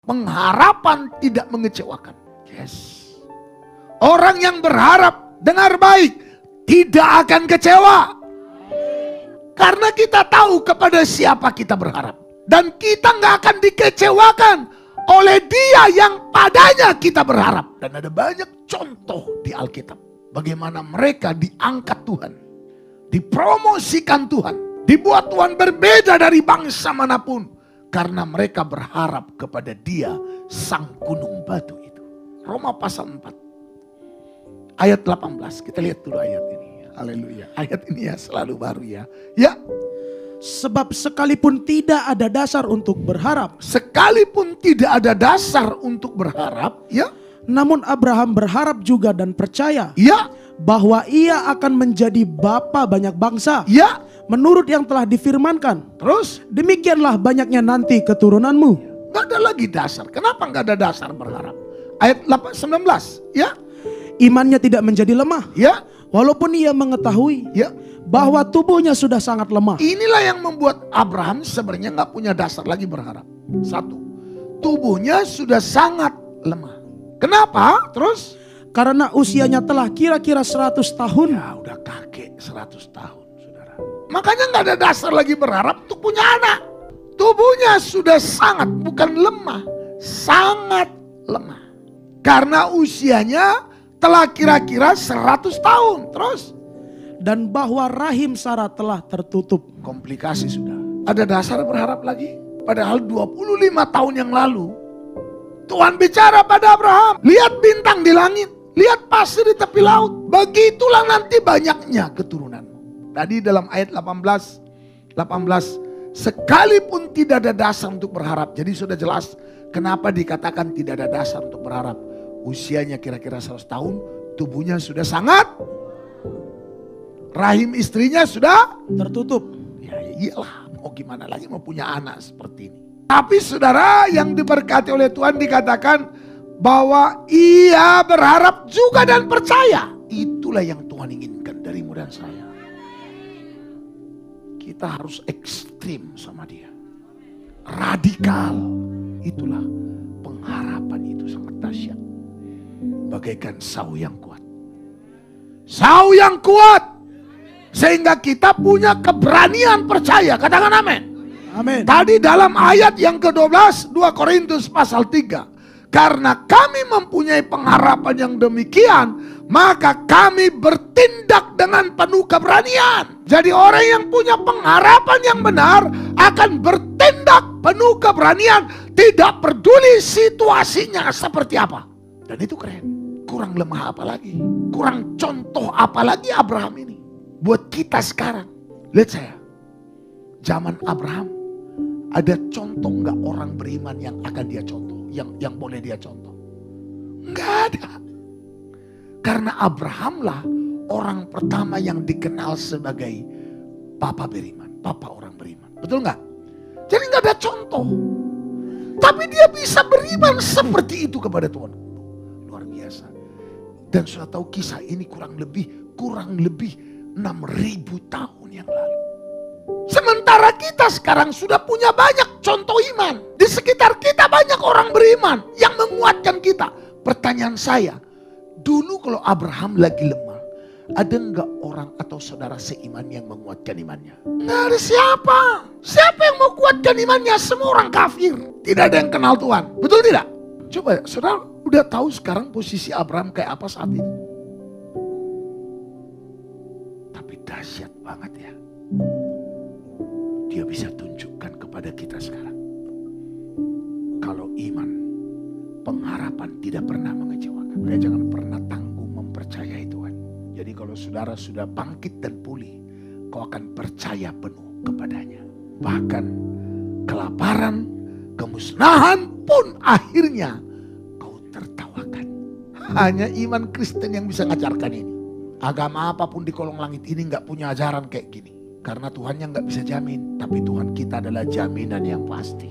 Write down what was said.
Pengharapan tidak mengecewakan. Yes. Orang yang berharap, dengar baik, tidak akan kecewa. Karena kita tahu kepada siapa kita berharap. Dan kita nggak akan dikecewakan oleh Dia yang padanya kita berharap. Dan ada banyak contoh di Alkitab. Bagaimana mereka diangkat Tuhan. Dipromosikan Tuhan. Dibuat Tuhan berbeda dari bangsa manapun. Karena mereka berharap kepada Dia, sang gunung batu itu. Roma pasal 4. Ayat 18. Kita lihat dulu ayat ini. Haleluya. Ayat ini ya selalu baru ya. Ya. Sebab sekalipun tidak ada dasar untuk berharap. Sekalipun tidak ada dasar untuk berharap. Ya. Namun Abraham berharap juga dan percaya. Ya. Bahwa ia akan menjadi bapa banyak bangsa. Ya. Menurut yang telah difirmankan. Terus. Demikianlah banyaknya nanti keturunanmu. Gak ada lagi dasar. Kenapa gak ada dasar berharap? Ayat 19. Ya. Imannya tidak menjadi lemah. Ya. Walaupun ia mengetahui. Ya. Bahwa tubuhnya sudah sangat lemah. Inilah yang membuat Abraham sebenarnya gak punya dasar lagi berharap. Satu. Tubuhnya sudah sangat lemah. Kenapa? Terus? Karena usianya telah kira-kira 100 tahun. Ya udah kakek 100 tahun saudara. Makanya gak ada dasar lagi berharap untuk punya anak. Tubuhnya sudah sangat, bukan lemah, sangat lemah. Karena usianya telah kira-kira 100 tahun. Terus? Dan bahwa rahim Sarah telah tertutup. Komplikasi sudah. Ada dasar berharap lagi? Padahal 25 tahun yang lalu Tuhan bicara pada Abraham, lihat bintang di langit, lihat pasir di tepi laut, begitulah nanti banyaknya keturunanmu. Tadi dalam ayat 18, sekalipun tidak ada dasar untuk berharap. Jadi sudah jelas kenapa dikatakan tidak ada dasar untuk berharap. Usianya kira-kira 100 tahun, tubuhnya sudah sangat, rahim istrinya sudah tertutup. Ya iyalah, mau gimana lagi mau punya anak seperti ini. Tapi saudara yang diberkati oleh Tuhan dikatakan bahwa ia berharap juga dan percaya. Itulah yang Tuhan inginkan darimu dan saya. Kita harus ekstrim sama Dia. Radikal. Itulah pengharapan itu sangat dahsyat. Bagaikan sawu yang kuat. Sawu yang kuat. Sehingga kita punya keberanian percaya. Katakan amin. Amin. Tadi dalam ayat yang ke-12 2 Korintus pasal 3. Karena kami mempunyai pengharapan yang demikian, maka kami bertindak dengan penuh keberanian. Jadi orang yang punya pengharapan yang benar akan bertindak penuh keberanian. Tidak peduli situasinya seperti apa. Dan itu keren. Kurang lemah apa lagi? Kurang contoh apa lagi Abraham ini? Buat kita sekarang. Lihat saya. Zaman Abraham. Ada contoh nggak orang beriman yang akan dia contoh? Yang boleh dia contoh? Nggak ada. Karena Abraham lah orang pertama yang dikenal sebagai papa beriman. Papa orang beriman. Betul nggak? Jadi nggak ada contoh. Tapi dia bisa beriman seperti itu kepada Tuhan. Luar biasa. Dan sudah tahu kisah ini kurang lebih 6.000 tahun yang lalu. Sementara kita sekarang sudah punya banyak contoh iman. Di sekitar kita banyak orang beriman yang menguatkan kita. Pertanyaan saya, dulu kalau Abraham lagi lemah, ada enggak orang atau saudara seiman yang menguatkan imannya? Enggak ada siapa. Siapa yang mau kuatkan imannya? Semua orang kafir. Tidak ada yang kenal Tuhan. Betul tidak? Coba saudara udah tahu sekarang posisi Abraham kayak apa saat ini. Tapi dahsyat banget ya. Dia bisa tunjukkan kepada kita sekarang. Kalau iman, pengharapan tidak pernah mengecewakan. Maka jangan pernah tangguh mempercayai Tuhan. Jadi kalau saudara sudah bangkit dan pulih, kau akan percaya penuh kepadanya. Bahkan kelaparan, kemusnahan pun akhirnya kau tertawakan. Hanya iman Kristen yang bisa ngajarkan ini. Agama apapun di kolong langit ini gak punya ajaran kayak gini. Karena Tuhan yang gak bisa jamin. Tapi Tuhan kita adalah jaminan yang pasti.